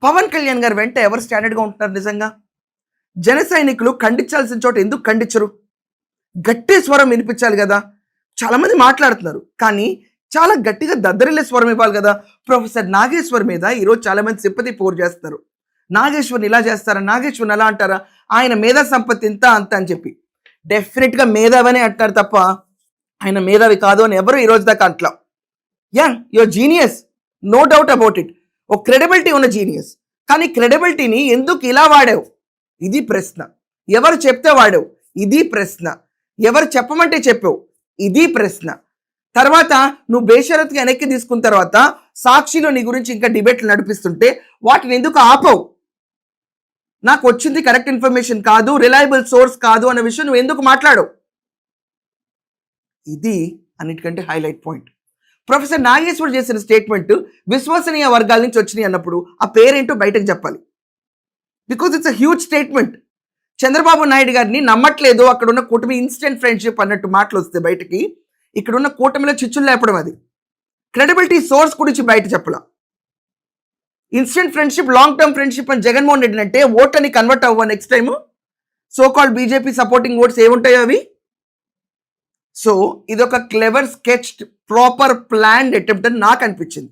పవన్ కళ్యాణ్ గారు వెంట ఎవరు స్టాండర్డ్గా ఉంటున్నారు నిజంగా? జన సైనికులు ఖండించాల్సిన చోట ఎందుకు ఖండించరు? గట్టి స్వరం వినిపించాలి కదా. చాలా మంది మాట్లాడుతున్నారు, కానీ చాలా గట్టిగా దద్దరిల్లే స్వరం ఇవ్వాలి కదా. ప్రొఫెసర్ నాగేశ్వర్ మీద ఈరోజు చాలా మంది సింపతి పోర్ చేస్తారు. నాగేశ్వర్ని ఇలా చేస్తారా, నాగేశ్వర్ని అలా అంటారా, ఆయన మేధా సంపత్తి ఇంత అంత అని చెప్పి. డెఫినెట్గా మేధావనే అంటారు తప్ప ఆయన మేధావి కాదు అని ఎవరు ఈ రోజు దాకా అంటలా. Yeah, your genius, no doubt about it. ఒక క్రెడిబిలిటీ ఉన్న జీనియస్, కానీ క్రెడిబిలిటీని ఎందుకు ఇలా వాడావు, ఇది ప్రశ్న. ఎవరు చెప్తే వాడావు, ఇది ప్రశ్న. ఎవరు చెప్పమంటే చెప్పావు, ఇది ప్రశ్న. తర్వాత నువ్వు బేషరత్గా వెనక్కి తీసుకున్న తర్వాత సాక్షిలో నీ గురించి ఇంకా డిబేట్లు నడిపిస్తుంటే వాటిని ఎందుకు ఆపవు? నాకు వచ్చింది కరెక్ట్ ఇన్ఫర్మేషన్ కాదు, రిలయబుల్ సోర్స్ కాదు అన్న విషయం నువ్వు ఎందుకు మాట్లాడవు? ఇది అన్నిటికంటే హైలైట్ పాయింట్. ప్రొఫెసర్ నాగేశ్వర్ చేసిన స్టేట్మెంట్ విశ్వసనీయ వర్గాల నుంచి వచ్చినాయి అన్నప్పుడు ఆ పేరేంటో బయటకు చెప్పాలి. Because it's a huge statement. Chandrababu Naidu గారిని నమ్మట్లేదు, అక్కడ ఉన్న కూటమి ఇన్స్టెంట్ ఫ్రెండ్షిప్ అన్నట్టు మాటలు వస్తే బయటకి, ఇక్కడ ఉన్న కూటమిలో చిచ్చులు లేపడం. అది క్రెడిబిలిటీ సోర్స్ గురించి బయట చెప్పలా. Instant friendship, long term friendship అని జగన్మోహన్ రెడ్డి అంటే ఓట్లని కన్వర్ట్ అవ్వ next time so called BJP supporting votes ఏముంటాయో అవి. సో ఇదొక clever sketched proper planned attempt అని నాకు అనిపించింది.